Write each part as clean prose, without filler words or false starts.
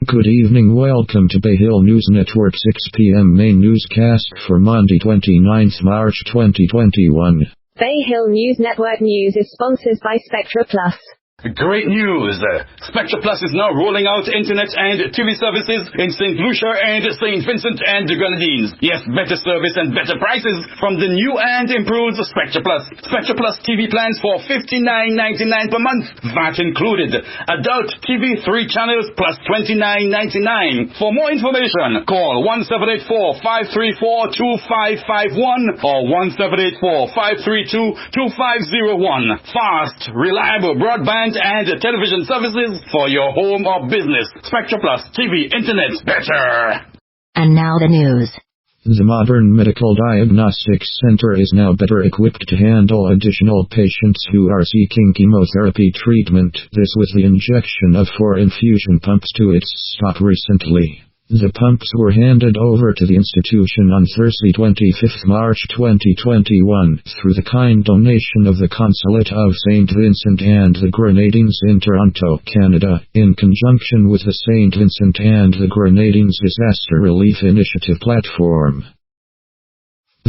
Good evening, welcome to Bay Hill News Network 6 p.m. main newscast for Monday 29th March 2021. Bay Hill News Network news is sponsored by Spectra Plus. Great news! Spectra Plus is now rolling out internet and TV services in St. Lucia and St. Vincent and the Grenadines. Yes, better service and better prices from the new and improved Spectra Plus. Spectra Plus TV plans for $59.99 per month. VAT included. Adult TV 3 channels plus $29.99. For more information, call 1784-534-2551 or 1784-532-2501. Fast, reliable broadband and television services for your home or business. Spectra Plus TV, internet, better. And now the news. The modern medical diagnostic center is now better equipped to handle additional patients who are seeking chemotherapy treatment. This with the injection of 4 infusion pumps to its stock recently. The pumps were handed over to the institution on Thursday 25th March 2021 through the kind donation of the Consulate of St. Vincent and the Grenadines in Toronto, Canada, in conjunction with the St. Vincent and the Grenadines Disaster Relief Initiative platform.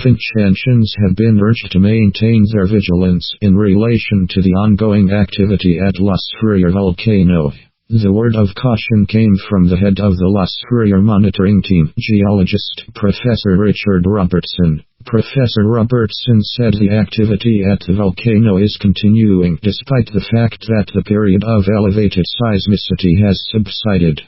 Vincentians have been urged to maintain their vigilance in relation to the ongoing activity at Lucia volcano. The word of caution came from the head of the Lucia monitoring team, geologist Professor Richard Robertson. Professor Robertson said the activity at the volcano is continuing despite the fact that the period of elevated seismicity has subsided.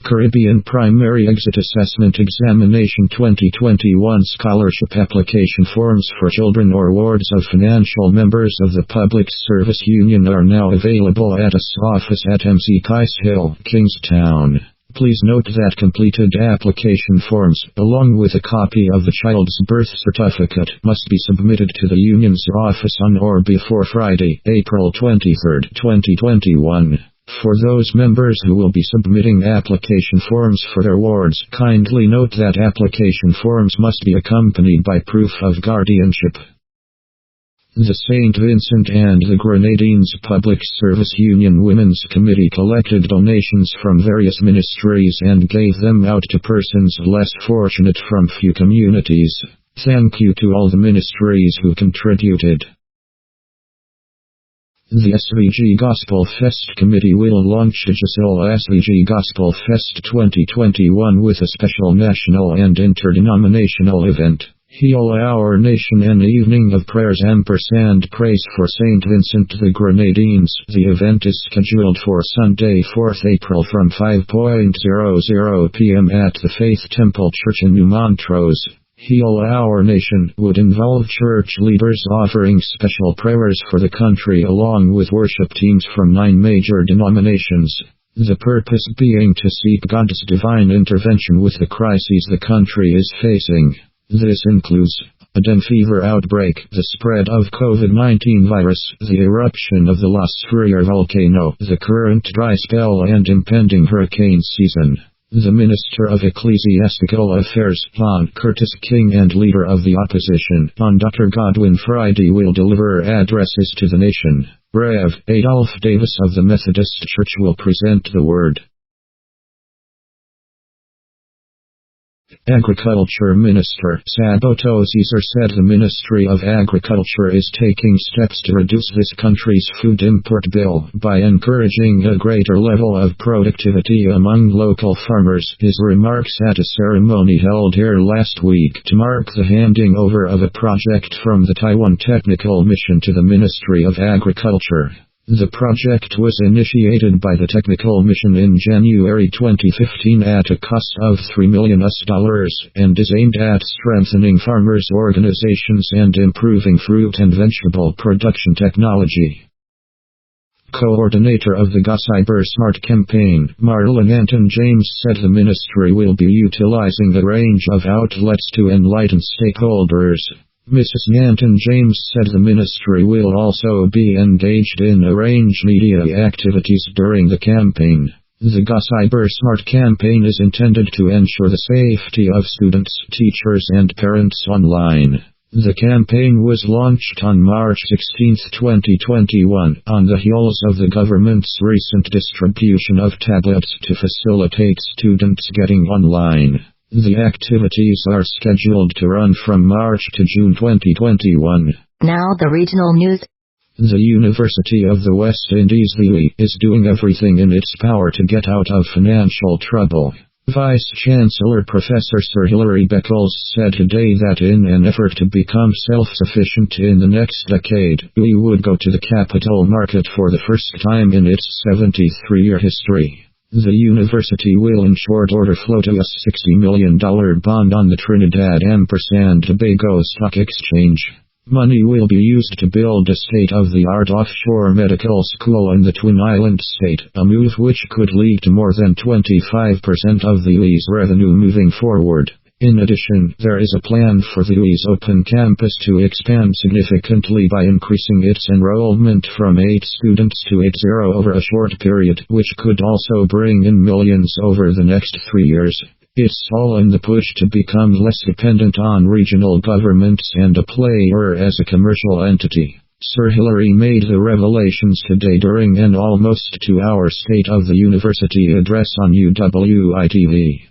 Caribbean Primary Exit Assessment Examination 2021 Scholarship Application Forms for children or wards of financial members of the Public Service Union are now available at a office at MC Kais Hill, Kingstown. Please note that completed application forms, along with a copy of the child's birth certificate, must be submitted to the Union's office on or before Friday, April 23, 2021. For those members who will be submitting application forms for their wards, kindly note that application forms must be accompanied by proof of guardianship. The St. Vincent and the Grenadines Public Service Union Women's Committee collected donations from various ministries and gave them out to persons less fortunate from few communities. Thank you to all the ministries who contributed. The SVG Gospel Fest Committee will launch Giselle SVG Gospel Fest 2021 with a special national and interdenominational event. Heal Our Nation, an evening of prayers & praise for St. Vincent the Grenadines. The event is scheduled for Sunday 4th April from 5:00 p.m. at the Faith Temple Church in New Montrose. Heal Our Nation would involve church leaders offering special prayers for the country along with worship teams from 9 major denominations. The purpose being to seek God's divine intervention with the crises the country is facing. This includes a dengue fever outbreak, the spread of COVID-19 virus, the eruption of the Lucia volcano, the current dry spell and impending hurricane season. The Minister of Ecclesiastical Affairs, Hon. Curtis King, and Leader of the Opposition, Hon. Dr. Godwin Friday, will deliver addresses to the nation. Rev. Adolph Davis of the Methodist Church will present the word. Agriculture Minister Saboto Caesar said the Ministry of Agriculture is taking steps to reduce this country's food import bill by encouraging a greater level of productivity among local farmers. His remarks at a ceremony held here last week to mark the handing over of a project from the Taiwan Technical Mission to the Ministry of Agriculture. The project was initiated by the Technical Mission in January 2015 at a cost of $3 million and is aimed at strengthening farmers' organizations and improving fruit and vegetable production technology. Coordinator of the Cyber Smart campaign, Marlon Anton James, said the ministry will be utilizing a range of outlets to enlighten stakeholders. Mrs. Nanton James said the ministry will also be engaged in arranged media activities during the campaign. The Cyber Smart campaign is intended to ensure the safety of students, teachers and parents online. The campaign was launched on March 16, 2021, on the heels of the government's recent distribution of tablets to facilitate students getting online. The activities are scheduled to run from March to June 2021. Now the regional news. The University of the West Indies (UWI) is doing everything in its power to get out of financial trouble. Vice-Chancellor Professor Sir Hilary Beckles said today that in an effort to become self-sufficient in the next decade, UWI would go to the capital market for the first time in its 73-year history. The university will in short order float a $60 million bond on the Trinidad and Tobago Stock Exchange. Money will be used to build a state-of-the-art offshore medical school in the Twin Islands state, a move which could lead to more than 25% of the UWI's revenue moving forward. In addition, there is a plan for the UWI's open campus to expand significantly by increasing its enrollment from 8 students to 80 over a short period, which could also bring in millions over the next 3 years. It's all in the push to become less dependent on regional governments and a player as a commercial entity. Sir Hilary made the revelations today during an almost 2-hour State of the University address on UWI-TV.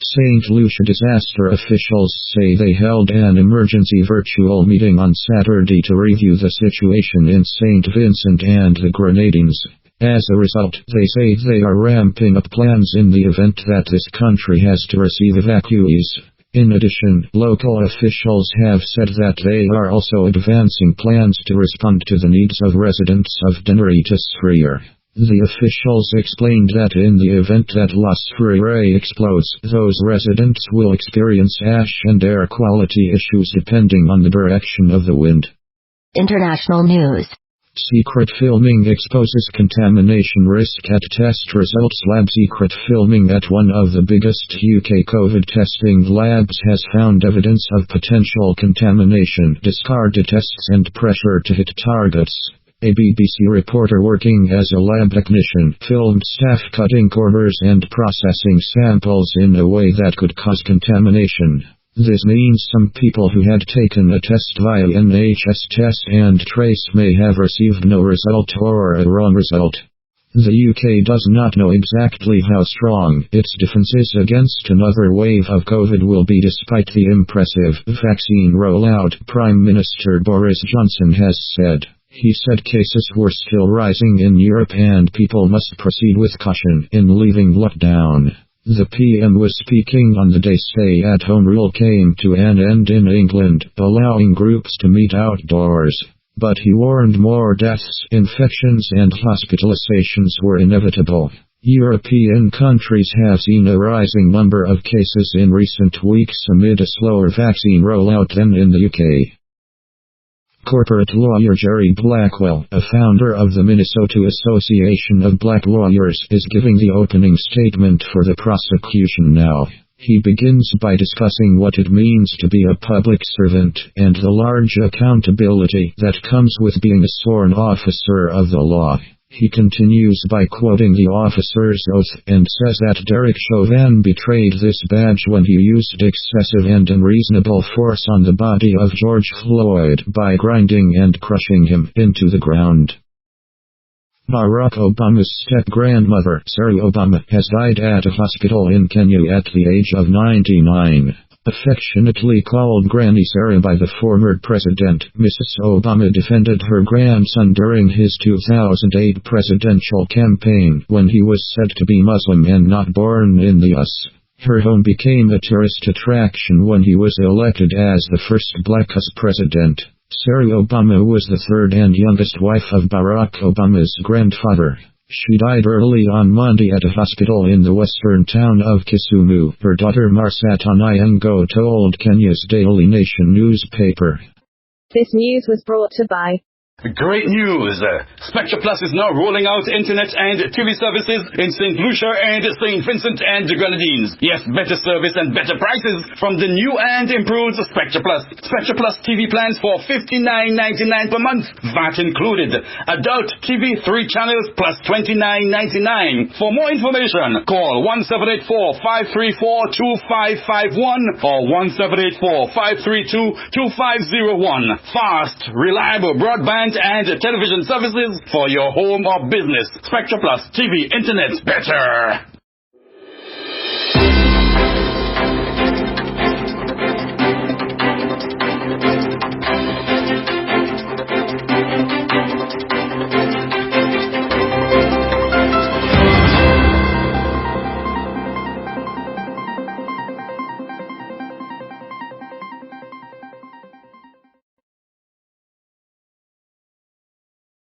St. Lucia disaster officials say they held an emergency virtual meeting on Saturday to review the situation in St. Vincent and the Grenadines. As a result, they say they are ramping up plans in the event that this country has to receive evacuees. In addition, local officials have said that they are also advancing plans to respond to the needs of residents of Tenerife Freer. The officials explained that in the event that Las Freire explodes, those residents will experience ash and air quality issues depending on the direction of the wind. International news. Secret filming exposes contamination risk at test results lab. Secret filming at one of the biggest UK COVID testing labs has found evidence of potential contamination, discarded tests and pressure to hit targets. A BBC reporter working as a lab technician filmed staff cutting corners and processing samples in a way that could cause contamination. This means some people who had taken a test via NHS test and trace may have received no result or a wrong result. The UK does not know exactly how strong its defenses against another wave of COVID will be despite the impressive vaccine rollout, Prime Minister Boris Johnson has said. He said cases were still rising in Europe and people must proceed with caution in leaving lockdown. The PM was speaking on the day stay-at-home rule came to an end in England, allowing groups to meet outdoors. But he warned more deaths, infections and hospitalizations were inevitable. European countries have seen a rising number of cases in recent weeks amid a slower vaccine rollout than in the UK. Corporate lawyer Jerry Blackwell, a founder of the Minnesota Association of Black Lawyers, is giving the opening statement for the prosecution now. He begins by discussing what it means to be a public servant and the large accountability that comes with being a sworn officer of the law. He continues by quoting the officer's oath and says that Derek Chauvin betrayed this badge when he used excessive and unreasonable force on the body of George Floyd by grinding and crushing him into the ground. Barack Obama's step-grandmother, Sarah Obama, has died at a hospital in Kenya at the age of 99. Affectionately called Granny Sarah by the former president, Mrs. Obama defended her grandson during his 2008 presidential campaign when he was said to be Muslim and not born in the US. Her home became a tourist attraction when he was elected as the first black US president. Sarah Obama was the third and youngest wife of Barack Obama's grandfather. She died early on Monday at a hospital in the western town of Kisumu, her daughter Marsata Nyong'o told Kenya's Daily Nation newspaper. This news was brought to you by Great news! Spectra Plus is now rolling out internet and TV services in St. Lucia and St. Vincent and the Grenadines. Yes, better service and better prices from the new and improved Spectra Plus. Spectra Plus TV plans for $59.99 per month, VAT included. Adult TV 3 channels plus $29.99. For more information, call 1-784-534-2551 or 1-784-532-2501. Fast, reliable broadband and television services for your home or business. Spectra Plus TV Internet better.